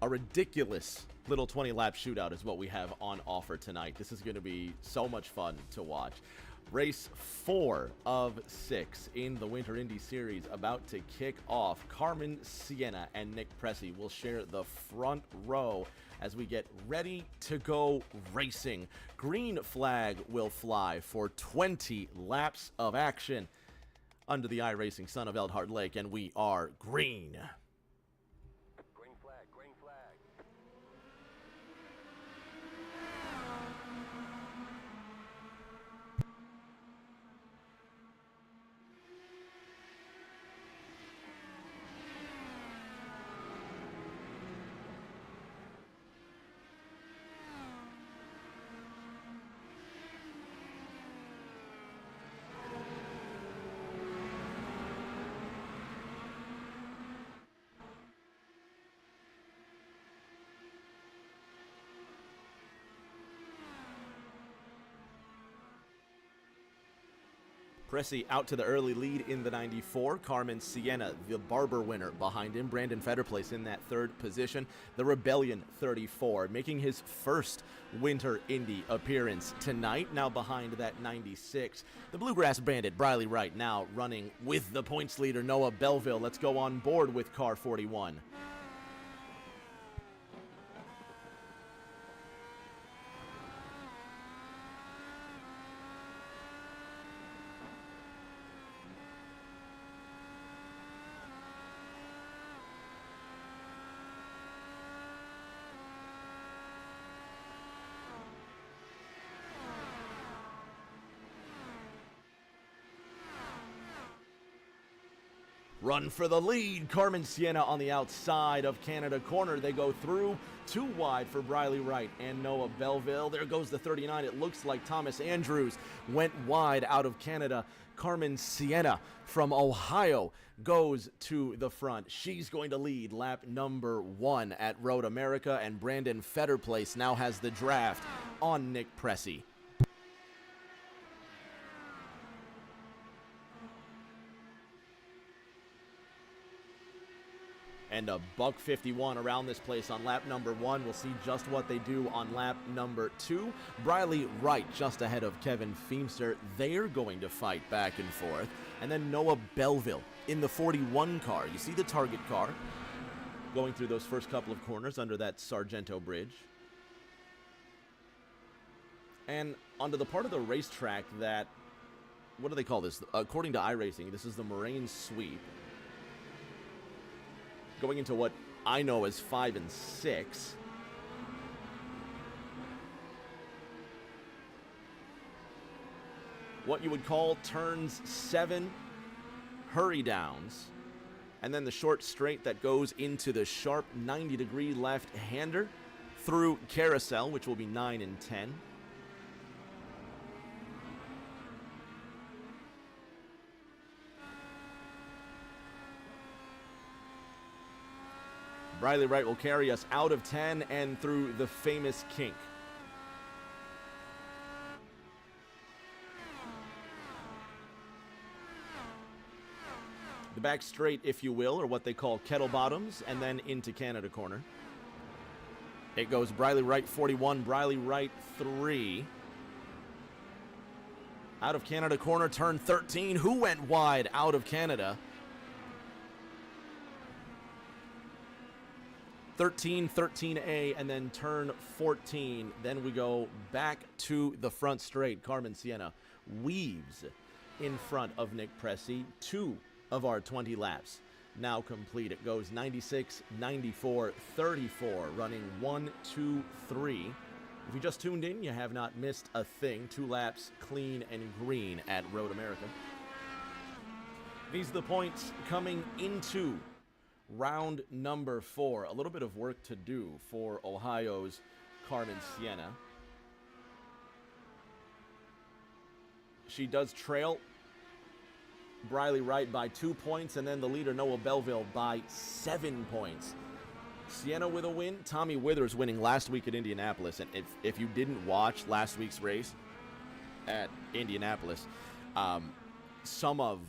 A ridiculous little 20-lap shootout is what we have on offer tonight. This is going to be so much fun to watch. Race 4 of 6 in the WinterIndy Series about to kick off. Carmen Sienna and Nick Pressey will share the front row as we get ready to go racing. Green flag will fly for 20 laps of action under the iRacing Son of Eldhard Lake, and we are green. Green flag, green flag. Pressey out to the early lead in the 94. Carmen Sienna, the Barber winner, behind him. Brandon Fetterplace in that third position. The Rebellion 34, making his first WinterIndy appearance tonight, now behind that 96. The Bluegrass Bandit, Briley Wright, now running with the points leader, Noah Belleville. Let's go on board with car 41. Run for the lead. Carmen Sienna on the outside of Canada corner. They go through. Too wide for Briley Wright and Noah Belleville. There goes the 39. It looks like Thomas Andrews went wide out of Canada. Carmen Sienna from Ohio goes to the front. She's going to lead lap number 1 at Road America, and Brandon Fetterplace now has the draft on Nick Pressey. And a $151 around this place on lap number 1. We'll see just what they do on lap number 2. Briley Wright just ahead of Kevin Feemster. They're going to fight back and forth. And then Noah Belleville in the 41 car. You see the target car going through those first couple of corners under that Sargento bridge. And onto the part of the racetrack that, what do they call this? According to iRacing, this is the Moraine Sweep. Going into what I know as 5 and 6. What you would call turns 7 hurry downs. And then the short straight that goes into the sharp 90-degree left-hander through Carousel, which will be 9 and 10. Briley Wright will carry us out of 10 and through the famous kink. The back straight, if you will, or what they call kettle bottoms, and then into Canada corner. It goes Briley Wright 41, Briley Wright 3. Out of Canada corner, turn 13. Who went wide out of Canada? 13, 13A, and then turn 14. Then we go back to the front straight. Carmen Sienna weaves in front of Nick Pressey. 2 of our 20 laps now complete. It goes 96, 94, 34, running 1, 2, 3. If you just tuned in, you have not missed a thing. 2 laps clean and green at Road America. These are the points coming into round number 4. A little bit of work to do for Ohio's Carmen Sienna. She does trail Briley Wright by 2 points, and then the leader Noah Belleville by 7 points. Sienna with a win. Tommy Withers winning last week at Indianapolis. And if you didn't watch last week's race at Indianapolis, some of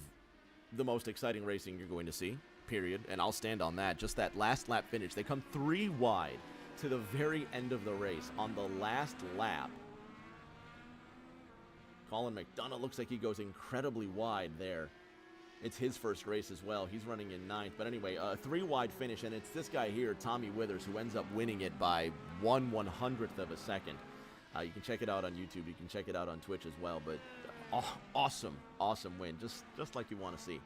the most exciting racing you're going to see. period, and I'll stand on that. Just that last lap finish. They come 3 wide to the very end of the race on the last lap. Colin McDonough looks like he goes incredibly wide there. It's his first race as well. He's running in 9th. But anyway, a 3 wide finish, and it's this guy here, Tommy Withers, who ends up winning it by 1/100th of a second. You can check it out on YouTube. You can check it out on Twitch as well. But awesome win, just like you want to see.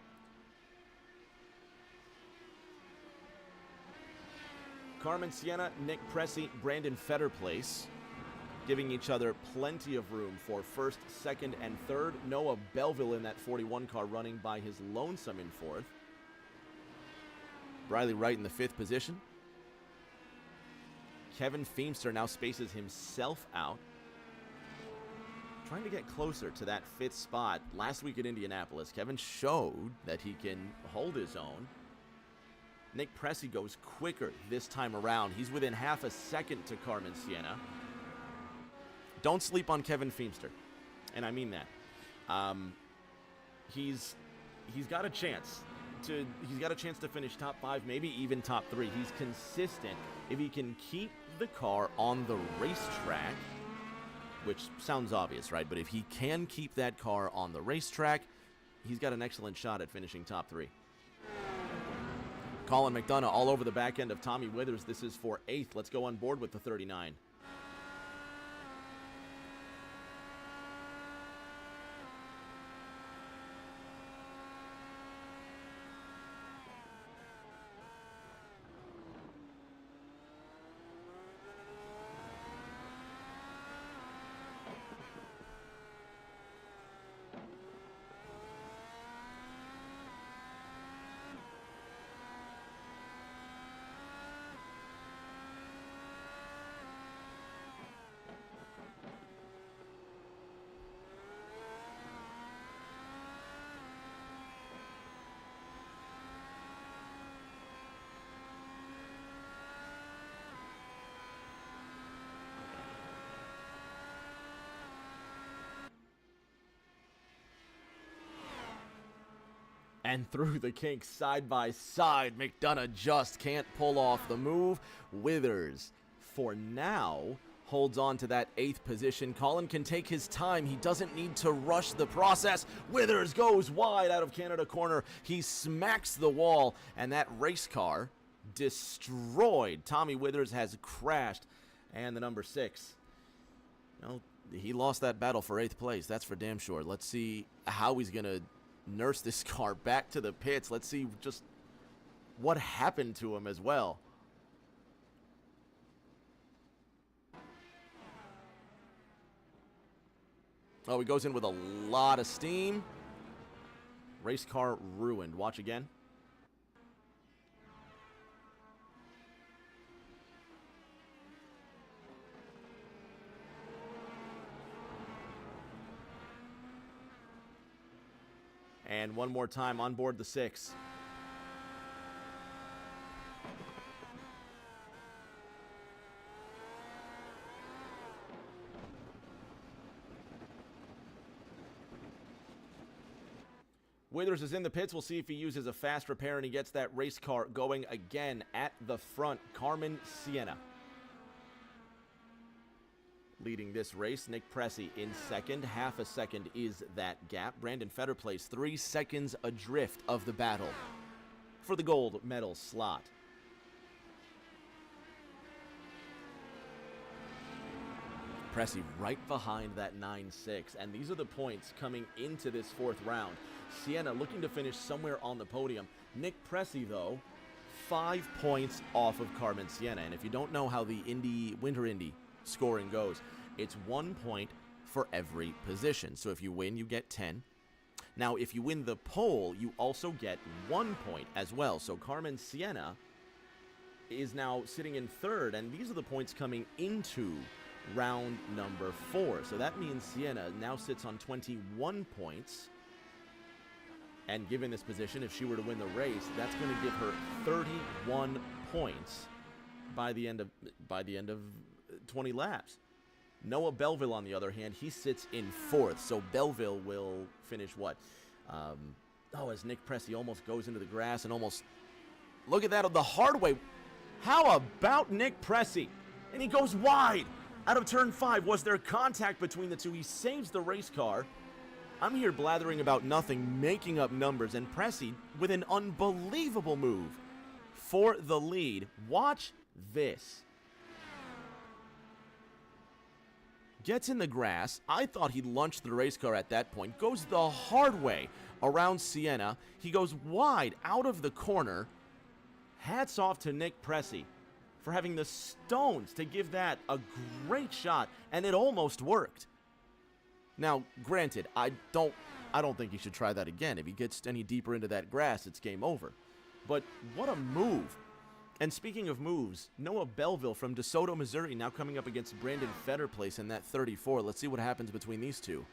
Carmen Sienna, Nick Pressey, Brandon Fetterplace, giving each other plenty of room for first, second, and third. Noah Belleville in that 41 car running by his lonesome in 4th. Briley Wright in the 5th position. Kevin Feemster now spaces himself out, trying to get closer to that 5th spot. Last week at Indianapolis, Kevin showed that he can hold his own. Nick Pressey goes quicker this time around. He's within half a second to Carmen Sienna. Don't sleep on Kevin Feemster, and I mean that. He's got a chance to finish top 5, maybe even top 3. He's consistent. If he can keep the car on the racetrack, which sounds obvious, right? But if he can keep that car on the racetrack, he's got an excellent shot at finishing top 3. Colin McDonough all over the back end of Tommy Withers. This is for 8th. Let's go on board with the 39. And through the kinks side by side, McDonough just can't pull off the move. Withers, for now, holds on to that 8th position. Colin can take his time. He doesn't need to rush the process. Withers goes wide out of Canada corner. He smacks the wall, and that race car destroyed. Tommy Withers has crashed, and the number 6. He lost that battle for 8th place. That's for damn sure. Let's see how he's going to nurse this car back to the pits. Let's see just what happened to him as well. Oh, he goes in with a lot of steam. Race car ruined. Watch again. And one more time on board the 6. Withers is in the pits. We'll see if he uses a fast repair and he gets that race car going again at the front. Carmen Sienna leading this race. Nick Pressey in second. Half a second is that gap. Brandon Fetterplace 3 seconds adrift of the battle for the gold medal slot. Pressey right behind that 9-6, and these are the points coming into this 4th round. Sienna looking to finish somewhere on the podium. Nick Pressey, though, 5 points off of Carmen Sienna, and if you don't know how the Winter Indy scoring goes, it's 1 point for every position. So if you win, you get 10. Now, if you win the pole, you also get 1 point as well. So Carmen Sienna is now sitting in 3rd, and these are the points coming into round number 4. So that means Sienna now sits on 21 points. And given this position, if she were to win the race, that's going to give her 31 points by the end of 20 laps. Noah Belleville, on the other hand, he sits in 4th. So Belleville will finish what? As Nick Pressey almost goes into the grass and almost Look at that on the hard way. How about Nick Pressey? And he goes wide out of turn 5. Was there contact between the two? He saves the race car. I'm here blathering about nothing, making up numbers, and Pressey with an unbelievable move for the lead. Watch this. Gets in the grass. I thought he launched the race car at that point. Goes the hard way around Siena. He goes wide out of the corner. Hats off to Nick Pressey for having the stones to give that a great shot, and it almost worked. Now, granted, I don't think he should try that again. If he gets any deeper into that grass, it's game over. But what a move. And speaking of moves, Noah Belleville from DeSoto, Missouri, now coming up against Brandon Fetterplace in that 34. Let's see what happens between these two.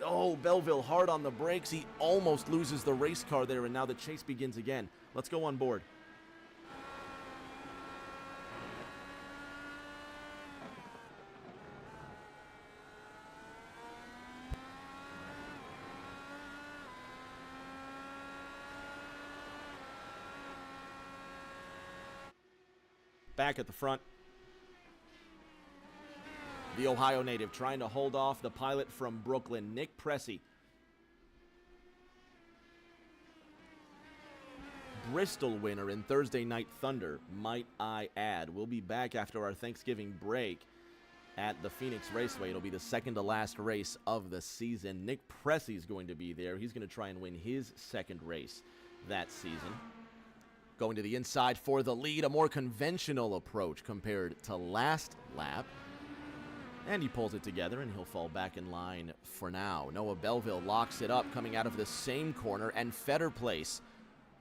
Oh, Belleville hard on the brakes. He almost loses the race car there, and now the chase begins again. Let's go on board. Back at the front, the Ohio native trying to hold off the pilot from Brooklyn, Nick Pressey. Bristol winner in Thursday Night Thunder, might I add. We'll be back after our Thanksgiving break at the Phoenix Raceway. It'll be the second to last race of the season. Nick Pressey is going to be there. He's going to try and win his second race that season. Going to the inside for the lead, a more conventional approach compared to last lap. And he pulls it together, and he'll fall back in line for now. Noah Belleville locks it up coming out of the same corner, and Fetterplace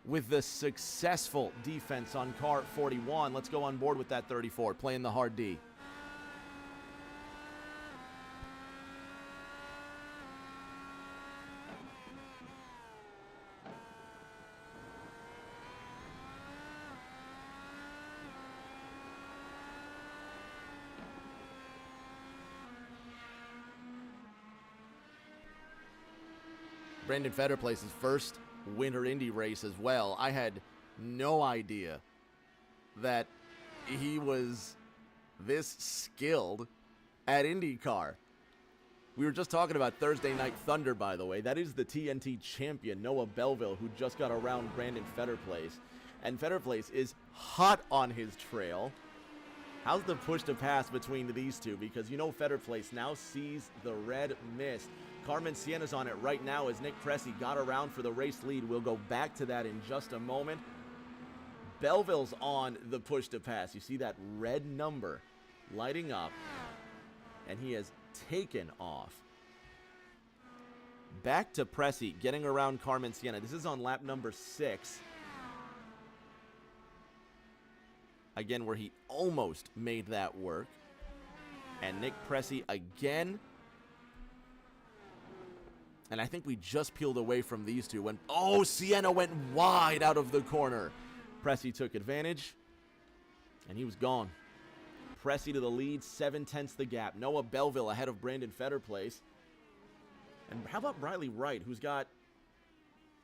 with the successful defense on car 41. Let's go on board with that 34, playing the hard D. Brandon Fetterplace's first WinterIndy race as well. I had no idea that he was this skilled at IndyCar. We were just talking about Thursday Night Thunder, by the way. That is the TNT champion, Noah Belleville, who just got around Brandon Fetterplace. And Fetterplace is hot on his trail. How's the push to pass between these two? Because you know Fetterplace now sees the red mist. Carmen Siena's on it right now as Nick Pressey got around for the race lead. We'll go back to that in just a moment. Belleville's on the push to pass. You see that red number lighting up, and he has taken off. Back to Pressey, getting around Carmen Siena. This is on lap number 6. Again, where he almost made that work. And Nick Pressey again. And I think we just peeled away from these two when, oh, Siena went wide out of the corner. Pressey took advantage, and he was gone. Pressey to the lead, 7/10 the gap. Noah Belleville ahead of Brandon Fetterplace. And how about Briley Wright, who's got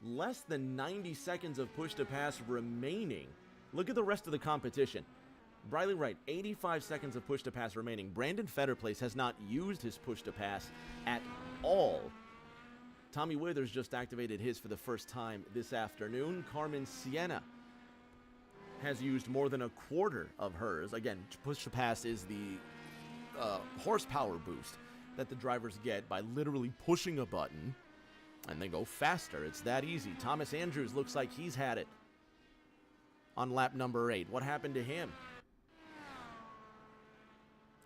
less than 90 seconds of push to pass remaining? Look at the rest of the competition. Briley Wright, 85 seconds of push to pass remaining. Brandon Fetterplace has not used his push to pass at all. Tommy Withers just activated his for the first time this afternoon. Carmen Siena has used more than a quarter of hers. Again, push to pass is the horsepower boost that the drivers get by literally pushing a button and they go faster. It's that easy. Thomas Andrews looks like he's had it on lap number 8. What happened to him?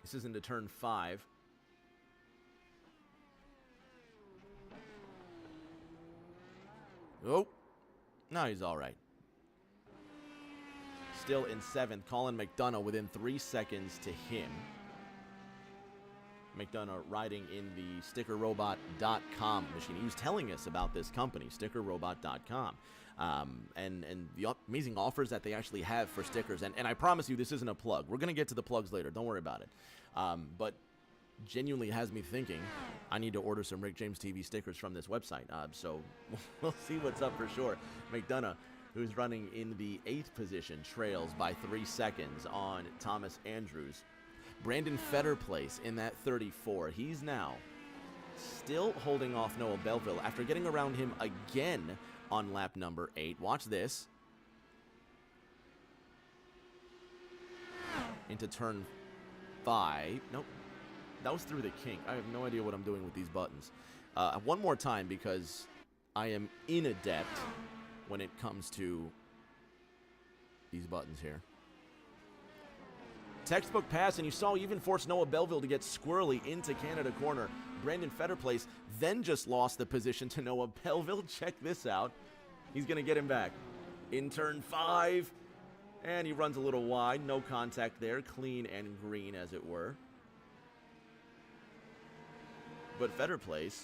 This is into turn 5. Oh, no, he's all right. Still in 7th, Colin McDonough within 3 seconds to him. McDonough riding in the StickerRobot.com machine. He was telling us about this company, StickerRobot.com, and the amazing offers that they actually have for stickers. And I promise you, this isn't a plug. We're going to get to the plugs later. Don't worry about it. But genuinely has me thinking I need to order some Rick James TV stickers from this website. So we'll see what's up for sure. McDonough who's running in the 8th position, trails by 3 seconds on Thomas Andrews. Brandon Fetterplace in that 34. He's now still holding off Noah Belleville after getting around him again on lap number 8. Watch this. Into turn 5. Nope. That was through the kink. I have no idea what I'm doing with these buttons. One more time, because I am inadept when it comes to these buttons here. Textbook pass, and you saw even forced Noah Belleville to get squirrely into Canada corner. Brandon Fetterplace then just lost the position to Noah Belleville. Check this out. He's going to get him back. In turn 5, and he runs a little wide. No contact there. Clean and green, as it were. But Fetterplace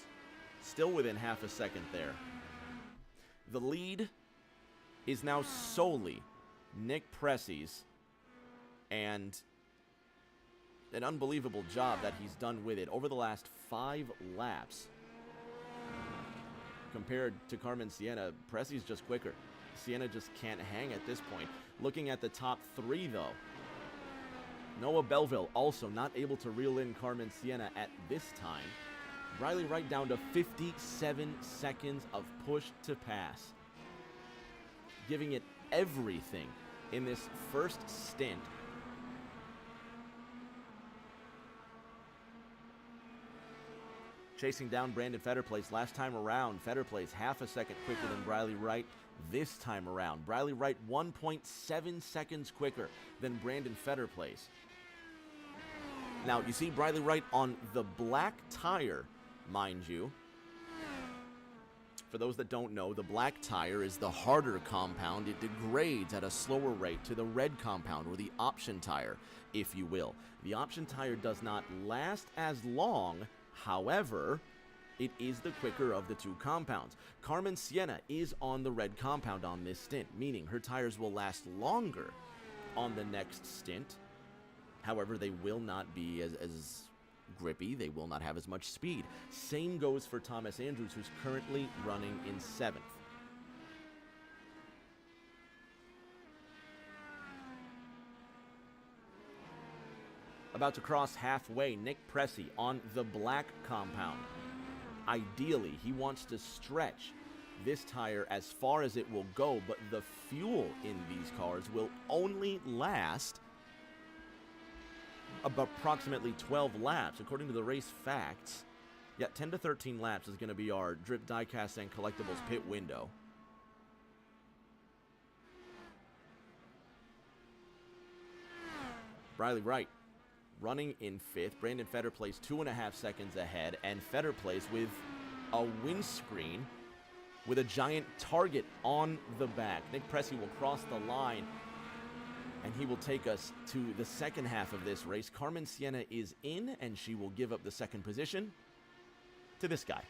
still within half a second there. The lead is now solely Nick Pressy's, and an unbelievable job that he's done with it over the last 5 laps. Compared to Carmen Sienna, Pressy's just quicker. Sienna just can't hang at this point. Looking at the top 3, though, Noah Belleville also not able to reel in Carmen Sienna at this time. Briley Wright down to 57 seconds of push to pass. Giving it everything in this first stint. Chasing down Brandon Fetterplace last time around. Fetterplace half a second quicker than Briley Wright this time around. Briley Wright 1.7 seconds quicker than Brandon Fetterplace. Now, you see Briley Wright on the black tire, mind you. For those that don't know, the black tire is the harder compound. It degrades at a slower rate to the red compound, or the option tire, if you will. The option tire does not last as long. However, it is the quicker of the 2 compounds. Carmen Sienna is on the red compound on this stint, meaning her tires will last longer on the next stint. However, they will not be as grippy. They will not have as much speed. Same goes for Thomas Andrews, who's currently running in 7th. About to cross halfway, Nick Pressey on the black compound. Ideally, he wants to stretch this tire as far as it will go, but the fuel in these cars will only last about approximately 12 laps, according to the race facts. Yeah, 10 to 13 laps is going to be our Drip Diecast and Collectibles pit window. Briley Wright running in 5th. Brandon Fetterplace 2.5 seconds ahead, and Fetterplace with a windscreen with a giant target on the back. Nick Pressey will cross the line, and he will take us to the second half of this race. Carmen Sienna is in, and she will give up the second position to this guy.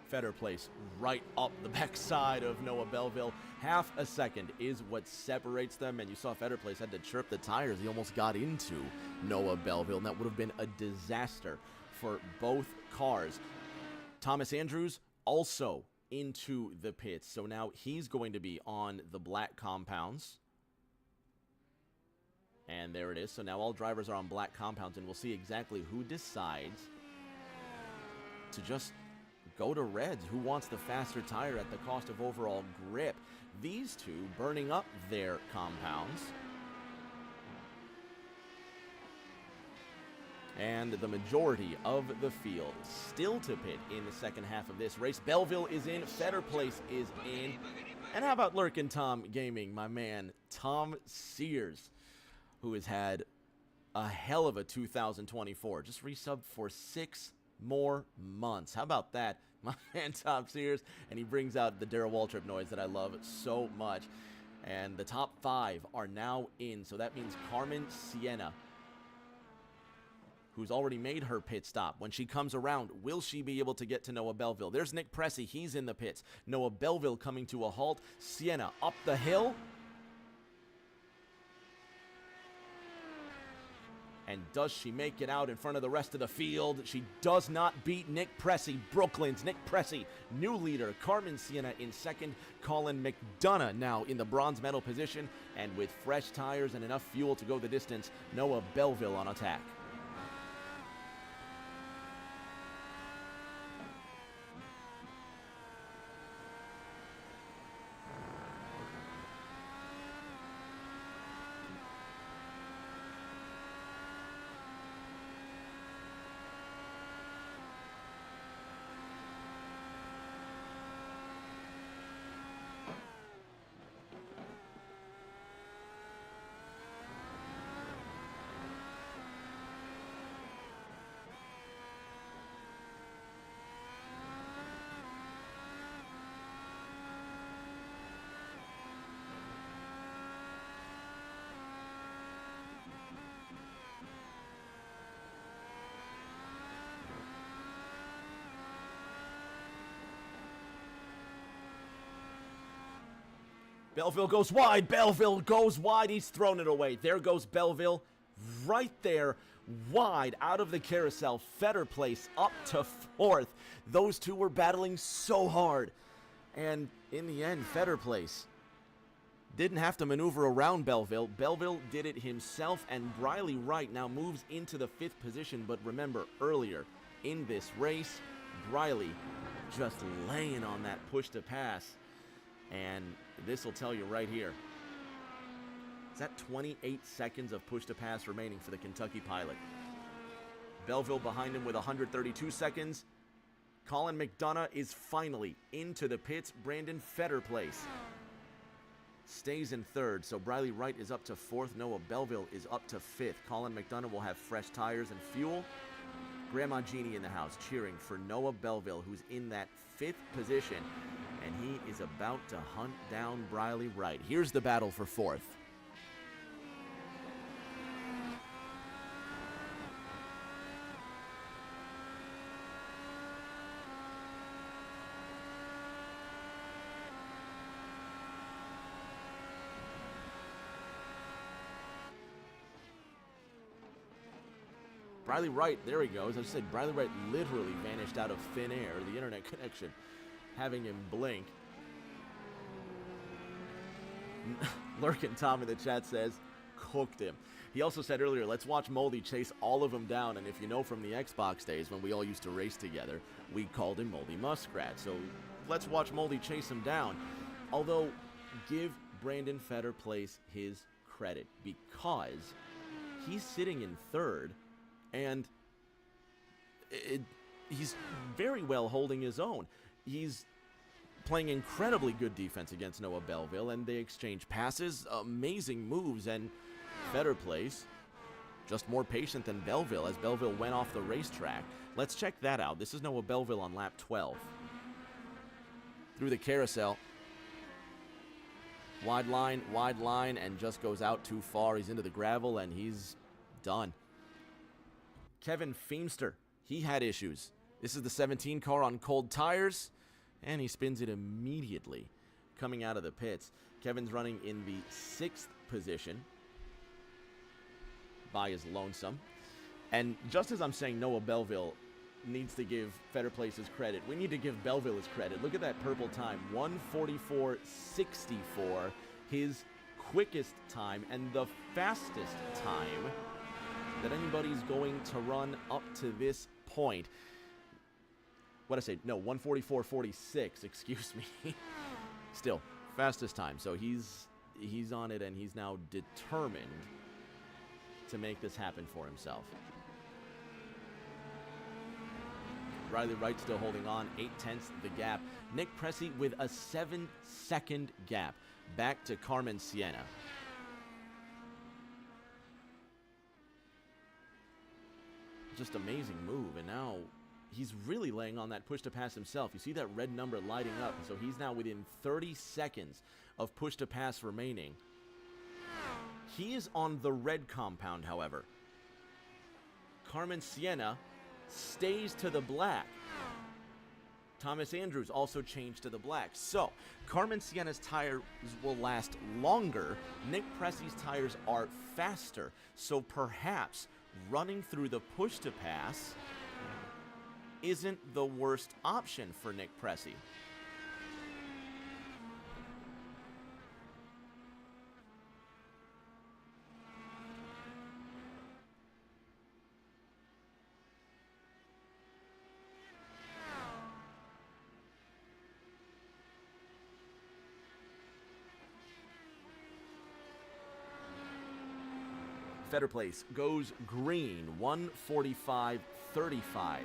Fetterplace right up the backside of Noah Belleville. Half a second is what separates them, and you saw Fetterplace had to chirp the tires. He almost got into Noah Belleville, and that would have been a disaster for both cars. Thomas Andrews also into the pits, so now he's going to be on the black compounds. And there it is. So now all drivers are on black compounds, and we'll see exactly who decides to just go to reds. Who wants the faster tire at the cost of overall grip? These two burning up their compounds. And the majority of the field still to pit in the second half of this race. Belleville is in, Fetter Place is in. And how about Lurkin Tom Gaming, my man, Tom Sears, who has had a hell of a 2024. Just resubbed for 6 more months. How about that? My man, Tom Sears. And he brings out the Darrell Waltrip noise that I love so much. And the top 5 are now in. So that means Carmen Sienna, who's already made her pit stop. When she comes around, will she be able to get to Noah Belleville? There's Nick Pressey. He's in the pits. Noah Belleville coming to a halt. Sienna up the hill. And does she make it out in front of the rest of the field? She does not beat Nick Pressey. Brooklyn's Nick Pressey, new leader. Carmen Sienna in second. Colin McDonough now in the bronze medal position. And with fresh tires and enough fuel to go the distance, Noah Belleville on attack. Belleville goes wide. Belleville goes wide. He's thrown it away. There goes Belleville right there, wide out of the carousel. Fetter Place up to 4th. Those two were battling so hard. And in the end, Fetter Place didn't have to maneuver around Belleville. Belleville did it himself, and Briley Wright now moves into the 5th position. But remember, earlier in this race, Briley just laying on that push to pass. And this will tell you right here. Is that 28 seconds of push to pass remaining for the Kentucky pilot? Belleville behind him with 132 seconds. Colin McDonough is finally into the pits. Brandon Fetter Place stays in 3rd. So Briley Wright is up to 4th. Noah Belleville is up to 5th. Colin McDonough will have fresh tires and fuel. Grandma Jeannie in the house cheering for Noah Belleville, who's in that 5th position. And he is about to hunt down Briley Wright. Here's the battle for 4th. Briley Wright, there he goes. As I said, Briley Wright literally vanished out of thin air. The internet connection having him blink. Lurkin Tom in the chat says, cooked him. He also said earlier, let's watch Moldy chase all of them down. And if you know from the Xbox days when we all used to race together, we called him Moldy Muskrat. So let's watch Moldy chase him down. Although, give Brandon Fetter Place his credit, because he's sitting in 3rd, and he's very well holding his own. He's playing incredibly good defense against Noah Belleville, and they exchange passes, amazing moves, and Fetter Place just more patient than Belleville as Belleville went off the racetrack. Let's check that out. This is Noah Belleville on lap 12. Through the carousel. Wide line, and just goes out too far. He's into the gravel, and he's done. Kevin Feemster, he had issues. This is the 17 car on cold tires, and he spins it immediately coming out of the pits. Kevin's running in the 6th position by his lonesome. And just as I'm saying Noah Belleville needs to give Fetter Place his credit, we need to give Belleville his credit. Look at that purple time, 1:44.64, his quickest time and the fastest time that anybody's going to run up to this point. What I say? No, 1:44.46, excuse me. Still, fastest time. So he's on it, and he's now determined to make this happen for himself. Briley Wright still holding on, 0.8 the gap. Nick Pressey with a 7-second gap back to Carmen Sienna. Just amazing move, and now he's really laying on that push to pass himself. You see that red number lighting up, so he's now within 30 seconds of push to pass remaining. He is on the red compound, however. Carmen Sienna stays to the black. Thomas Andrews also changed to the black. So, Carmen Sienna's tires will last longer. Nick Pressey's tires are faster. So perhaps running through the push to pass isn't the worst option for Nick Pressey. Fetter Place goes green, 1:45.35.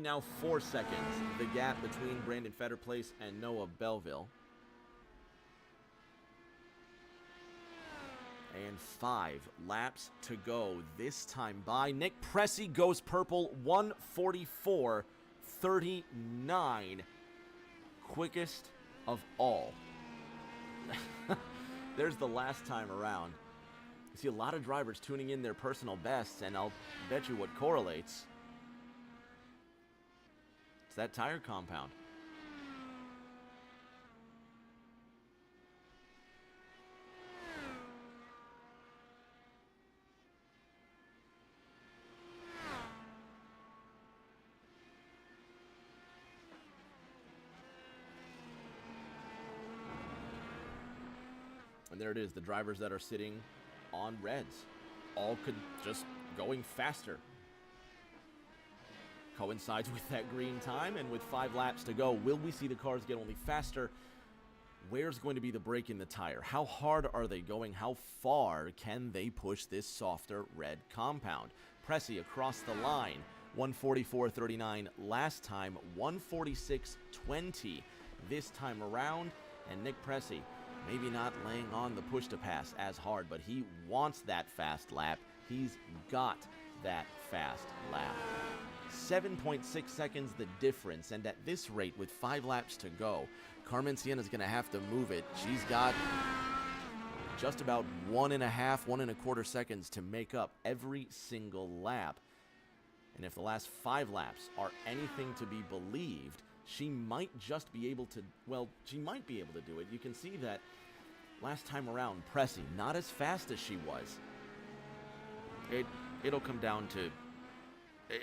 Now 4 seconds, the gap between Brandon Fetter Place and Noah Belleville. And 5 laps to go this time by. Nick Pressey goes purple, 1:44.39. Quickest of all. There's the last time around. You see a lot of drivers tuning in their personal bests, and I'll bet you what correlates. It's that tire compound. And there it is, the drivers that are sitting on reds. All could just going faster. Coincides with that green time, and with 5 laps to go, will we see the cars get only faster? Where's going to be the break in the tire? How hard are they going? How far can they push this softer red compound? Pressey across the line, 1:44.39 last time, 1:46.20 this time around, and Nick Pressey maybe not laying on the push to pass as hard, but he wants that fast lap. He's got that fast lap. 7.6 seconds the difference, and at this rate, with 5 laps to go, Carmen Siena's going to have to move it. She's got just about 1.25 seconds to make up every single lap. And if the last 5 laps are anything to be believed, she might just be able to, well, she might be able to do it. You can see that last time around, Pressey, not as fast as she was. It'll come down to,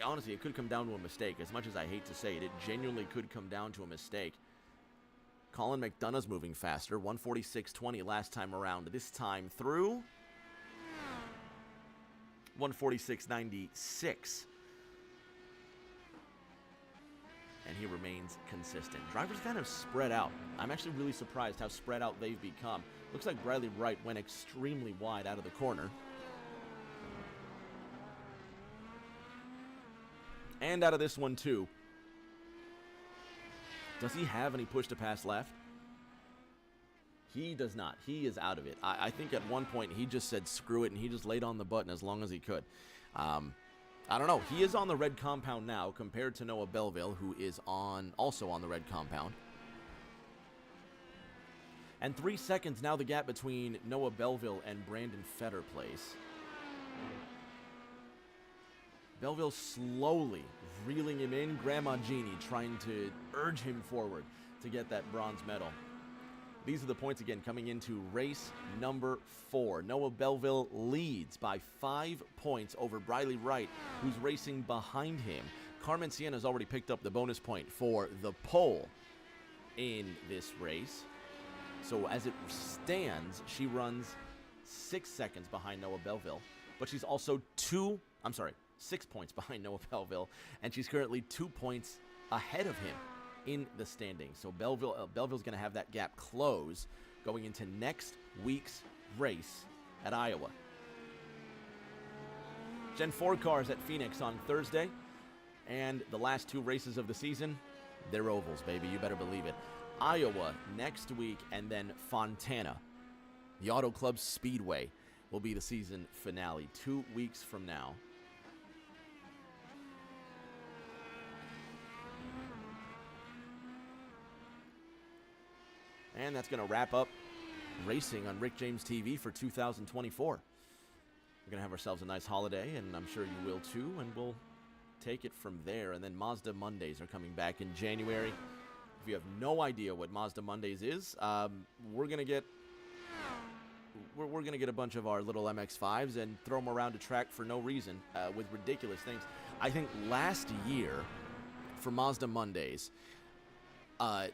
honestly, it could come down to a mistake. As much as I hate to say it, it genuinely could come down to a mistake. Colin McDonough's moving faster, 1:46.20 last time around. This time through, 1:46.96. And he remains consistent. Drivers kind of spread out. I'm actually really surprised how spread out they've become. Looks like Briley Wright went extremely wide out of the corner. And out of this one, too. Does he have any push to pass left? He does not. He is out of it. I think at one point he just said screw it, and he just laid on the button as long as he could. I don't know. He is on the red compound now compared to Noah Belleville, who is also on the red compound. And 3 seconds now the gap between Noah Belleville and Brandon Fetter Place. Belleville slowly reeling him in. Grandma Jeannie trying to urge him forward to get that bronze medal. These are the points again coming into race number 4. Noah Belleville leads by 5 points over Briley Wright, who's racing behind him. Carmen Siena's already picked up the bonus point for the pole in this race. So as it stands, she runs 6 seconds behind Noah Belleville, but she's also 6 points behind Noah Belleville, and she's currently 2 points ahead of him in the standings. So Belleville's going to have that gap close going into next week's race at Iowa. Gen 4 cars at Phoenix on Thursday. And the last 2 races of the season, they're ovals, baby. You better believe it. Iowa next week, and then Fontana. The Auto Club Speedway will be the season finale 2 weeks from now. And that's going to wrap up racing on Rick James TV for 2024. We're going to have ourselves a nice holiday, and I'm sure you will too, and we'll take it from there. And then Mazda Mondays are coming back in January. If you have no idea what Mazda Mondays is, we're going to get a bunch of our little MX-5s and throw them around a track for no reason with ridiculous things. I think last year for Mazda Mondays, I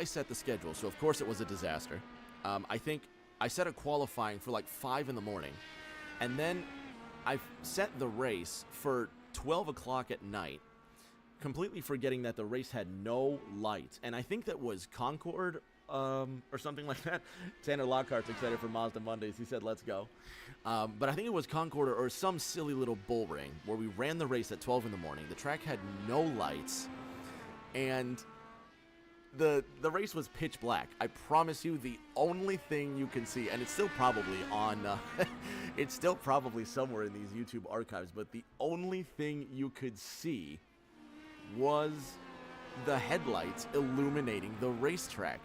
set the schedule, so of course it was a disaster. I think I set a qualifying for like 5 in the morning, and then I set the race for 12 o'clock at night, completely forgetting that the race had no lights. And I think that was Concord or something like that. Tanner Lockhart's excited for Mazda Mondays. He said, let's go. But I think it was Concord or some silly little bull ring where we ran the race at 12 in the morning. The track had no lights, and the race was pitch black. I promise you, the only thing you can see, and it's still probably on, it's still probably somewhere in these YouTube archives, but the only thing you could see was the headlights illuminating the racetrack.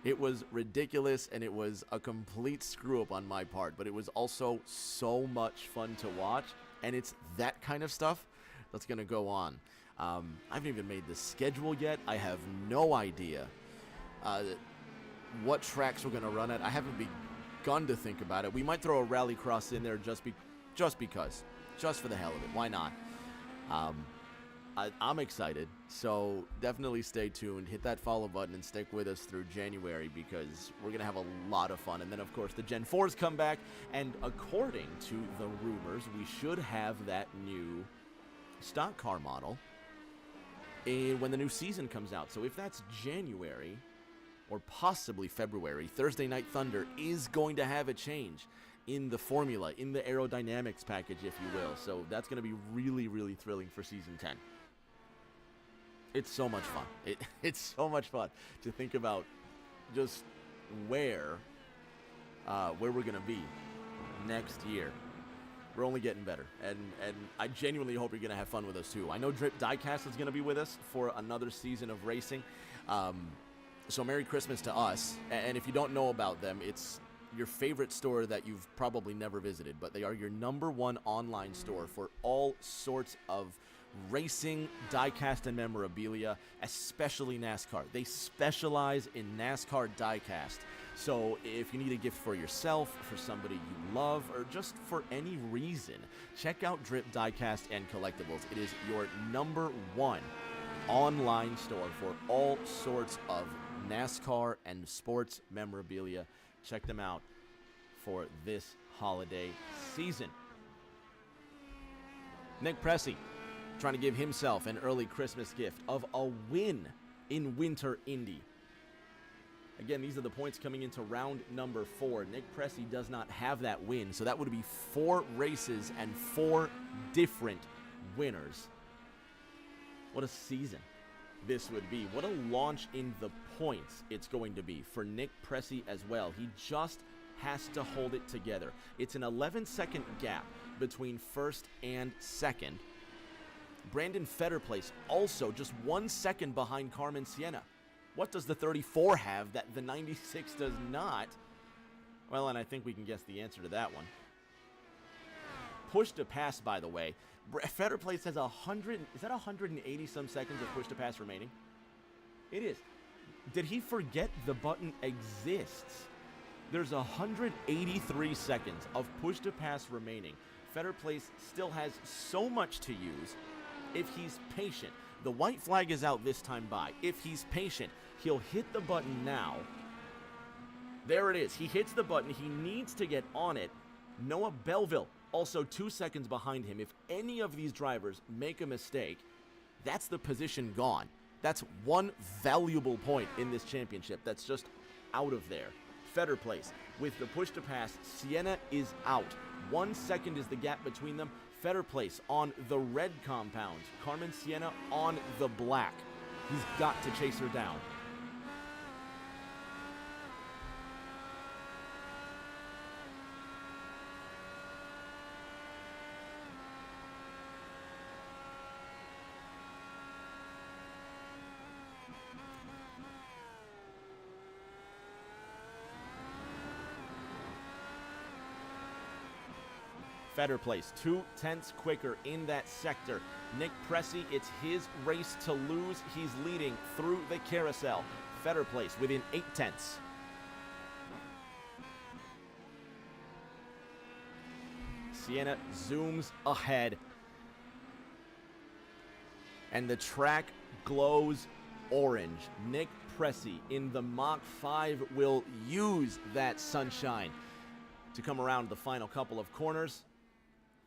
It was ridiculous, and it was a complete screw-up on my part, but it was also so much fun to watch, and it's that kind of stuff that's going to go on. I haven't even made the schedule yet. I have no idea what tracks we're going to run at. I haven't begun to think about it. We might throw a rallycross in there just because. Just for the hell of it. Why not? I'm excited. So definitely stay tuned. Hit that follow button and stick with us through January because we're going to have a lot of fun. And then, of course, the Gen 4s come back. And according to the rumors, we should have that new stock car model when the new season comes out. So if that's January or possibly February, Thursday Night Thunder is going to have a change in the formula, in the aerodynamics package, if you will. So that's going to be really, really thrilling for Season 10. It's so much fun. It's so much fun to think about just where we're going to be next year. We're only getting better, and I genuinely hope you're going to have fun with us, too. I know Drip Diecast is going to be with us for another season of racing, so Merry Christmas to us, and if you don't know about them, it's your favorite store that you've probably never visited, but they are your #1 online store for all sorts of racing, diecast, and memorabilia, especially NASCAR. They specialize in NASCAR diecast. So if you need a gift for yourself, for somebody you love, or just for any reason, check out Drip Diecast and Collectibles. It is your #1 online store for all sorts of NASCAR and sports memorabilia. Check them out for this holiday season. Nick Pressey trying to give himself an early Christmas gift of a win in WinterIndy. Again, these are the points coming into round number 4. Nick Pressey does not have that win, so that would be 4 races and 4 different winners. What a season this would be. What a launch in the points it's going to be for Nick Pressey as well. He just has to hold it together. It's an 11-second gap between first and second. Brandon Fetterplace also just 1 second behind Carmen Sienna. What does the 34 have that the 96 does not? Well, and I think we can guess the answer to that one. Push to pass, by the way. Fetterplace has 100, is that 180 some seconds of push to pass remaining? It is. Did he forget the button exists? There's 183 seconds of push to pass remaining. Fetterplace still has so much to use if he's patient. The white flag is out this time by. If he's patient, he'll hit the button now. There it is. He hits the button. He needs to get on it. Noah Belleville, also 2 seconds behind him. If any of these drivers make a mistake, that's the position gone. That's one valuable point in this championship that's just out of there. Fetter Place, with the push to pass, Sienna is out. 1 second is the gap between them. Fetter Place on the red compound. Carmen Sienna on the black. He's got to chase her down. Fetter Place, 2/10 quicker in that sector. Nick Pressey, it's his race to lose. He's leading through the carousel. Fetter Place within 8/10. Sienna zooms ahead. And the track glows orange. Nick Pressey in the Mach 5 will use that sunshine to come around the final couple of corners.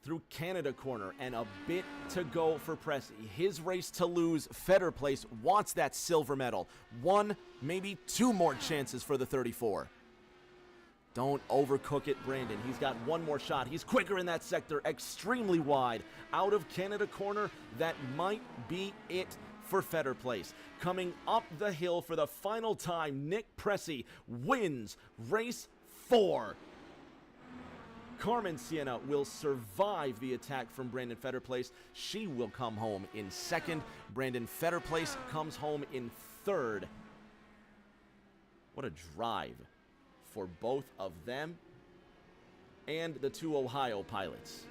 Through Canada corner, and a bit to go for Pressey. His race to lose. Fetter Place wants that silver medal. 1, maybe 2 more chances for the 34. Don't overcook it, Brandon. He's got 1 more shot. He's quicker in that sector, extremely wide. Out of Canada corner, that might be it for Fetter Place. Coming up the hill for the final time, Nick Pressey wins race 4. Carmen Sienna will survive the attack from Brandon Fetter Place. She will come home in second. Brandon Fetter Place comes home in third. What a drive for both of them and the 2 Ohio pilots.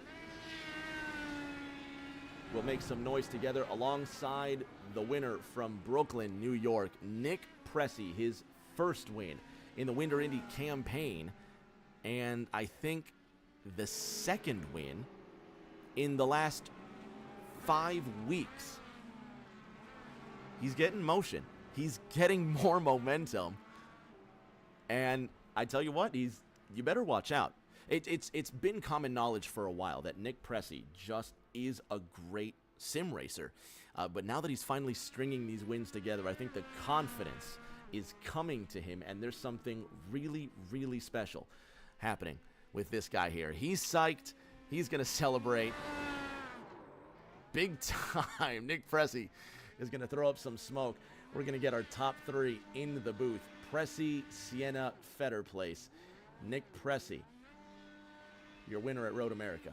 We'll make some noise together alongside the winner from Brooklyn, New York, Nick Pressey, his first win in the WinterIndy campaign, and I think the second win in the last 5 weeks. He's getting motion. He's getting more momentum. And I tell you what, you better watch out. It's been common knowledge for a while that Nick Pressey just is a great sim racer. But now that he's finally stringing these wins together, I think the confidence is coming to him, and there's something really, really special happening with this guy here. He's psyched. He's going to celebrate big time. Nick Pressey is going to throw up some smoke. We're going to get our top 3 in the booth. Pressey, Sienna, Fetter Place. Nick Pressey, your winner at Road America.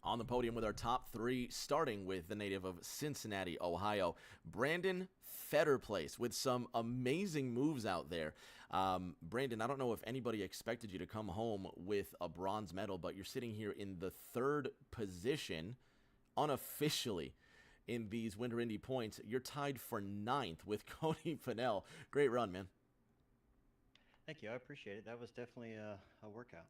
On the podium with our top 3, starting with the native of Cincinnati, Ohio, Brandon Fetter Place, with some amazing moves out there. Brandon, I don't know if anybody expected you to come home with a bronze medal, but you're sitting here in the 3rd position, unofficially, in these WinterIndy points. You're tied for 9th with Cody Fennell. Great run, man. Thank you. I appreciate it. That was definitely a workout.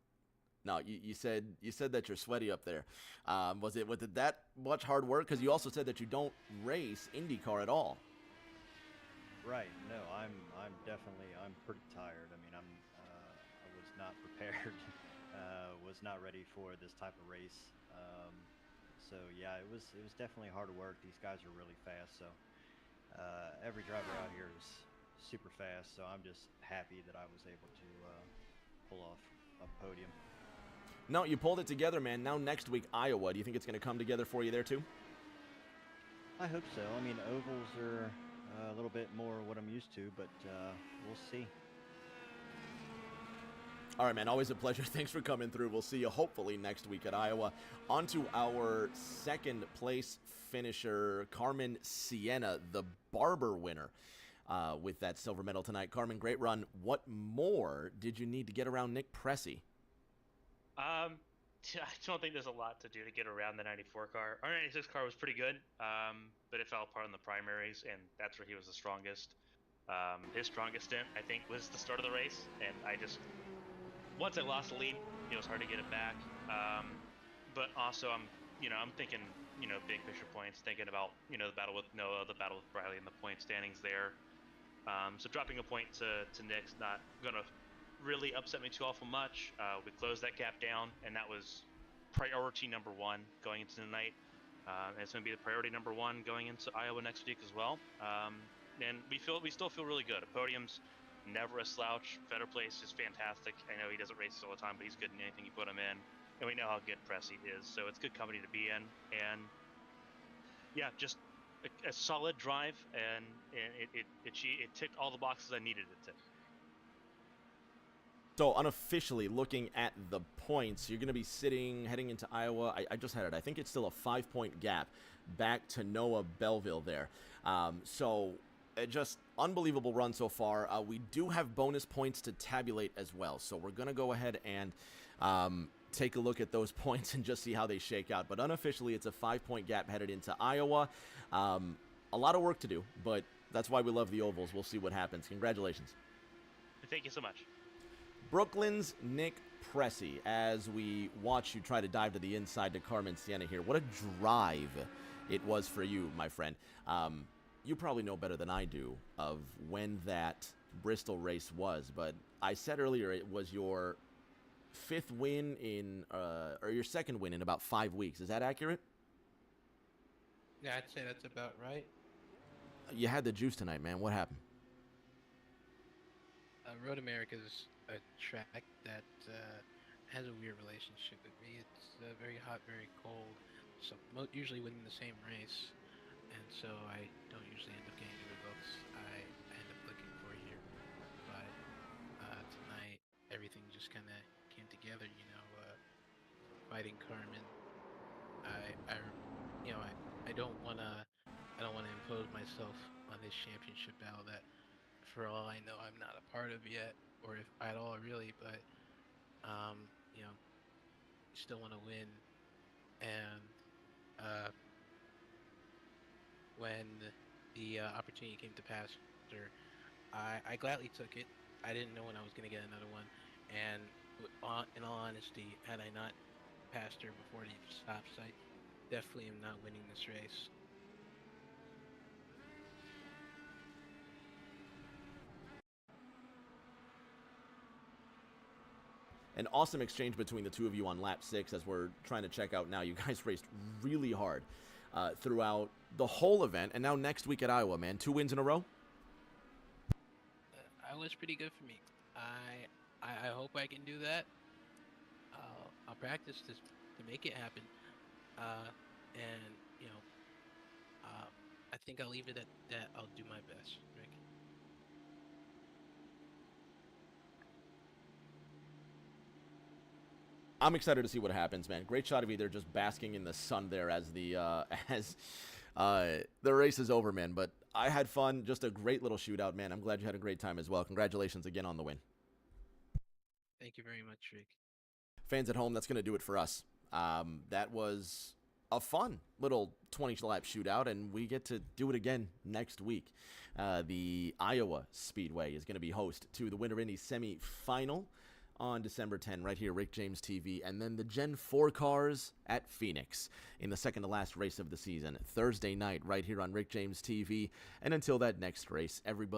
No, you said that you're sweaty up there. Was it that much hard work? Because you also said that you don't race IndyCar at all. Right. No, I'm definitely I'm pretty tired. I mean, I was not prepared. Was not ready for this type of race. So yeah, it was definitely hard work. These guys are really fast. So every driver out here is super fast. So I'm just happy that I was able to pull off a podium. No, you pulled it together, man. Now next week, Iowa. Do you think it's going to come together for you there too? I hope so. I mean, ovals are a little bit more what I'm used to, but we'll see. All right, man. Always a pleasure. Thanks for coming through. We'll see you hopefully next week at Iowa. On to our second place finisher, Carmen Sienna, the Barber winner, with that silver medal tonight. Carmen, great run. What more did you need to get around Nick Pressey? I don't think there's a lot to do to get around the 94 car. Our 96 car was pretty good, but it fell apart in the primaries, and that's where he was the strongest. His strongest stint, I think, was the start of the race, and once I lost the lead, it was hard to get it back. But also, I'm thinking, big picture points, thinking about, the battle with Noah, the battle with Riley, and the point standings there. So dropping a point to Nick's not gonna really upset me too awful much. We closed that gap down, and that was priority number one going into the night. And it's going to be the priority number one going into Iowa next week as well. And we still feel really good. A podium's never a slouch. Better place is fantastic. I know he doesn't race all the time, but he's good in anything you put him in. And we know how good Pressey is, so it's good company to be in. And yeah, just a solid drive, and it ticked all the boxes I needed it to. So unofficially, looking at the points, you're going to be heading into Iowa. I just had it. I think it's still a 5-point gap back to Noah Belleville there. So just unbelievable run so far. We do have bonus points to tabulate as well. So we're going to go ahead and take a look at those points and just see how they shake out. But unofficially, it's a 5-point gap headed into Iowa. A lot of work to do, but that's why we love the ovals. We'll see what happens. Congratulations. Thank you so much. Brooklyn's Nick Pressey, as we watch you try to dive to the inside to Carmen Sienna here. What a drive it was for you, my friend. You probably know better than I do of when that Bristol race was, but I said earlier it was your fifth win or your second win in about 5 weeks. Is that accurate? Yeah, I'd say that's about right. You had the juice tonight, man. What happened? Road America is a track that has a weird relationship with me. It's very hot, very cold. So usually within the same race, and so I don't usually end up getting the results I end up looking for here. But tonight, everything just kind of came together. Fighting Carmen. I don't wanna impose myself on this championship battle that, for all I know, I'm not a part of yet, or if at all really. But you know, still want to win, and when the opportunity came to pass her, I gladly took it. I didn't know when I was going to get another one, and in all honesty, had I not passed her before the stops, I definitely am not winning this race. An awesome exchange between the two of you on lap 6 as we're trying to check out now. You guys raced really hard throughout the whole event, and now next week at Iowa, man. 2 wins in a row? Iowa's pretty good for me. I hope I can do that. I'll practice this to make it happen. And I think I'll leave it at that. I'll do my best, Rick. I'm excited to see what happens, man. Great shot of you there, just basking in the sun there as the race is over, man. But I had fun. Just a great little shootout, man. I'm glad you had a great time as well. Congratulations again on the win. Thank you very much, Rick. Fans at home, that's going to do it for us. That was a fun little 20-lap shootout, and we get to do it again next week. The Iowa Speedway is going to be host to the WinterIndy semi-final. on December 10 right here, Rick James TV, and then the Gen 4 cars at Phoenix in the second to last race of the season, Thursday night right here on Rick James TV. And until that next race, everybody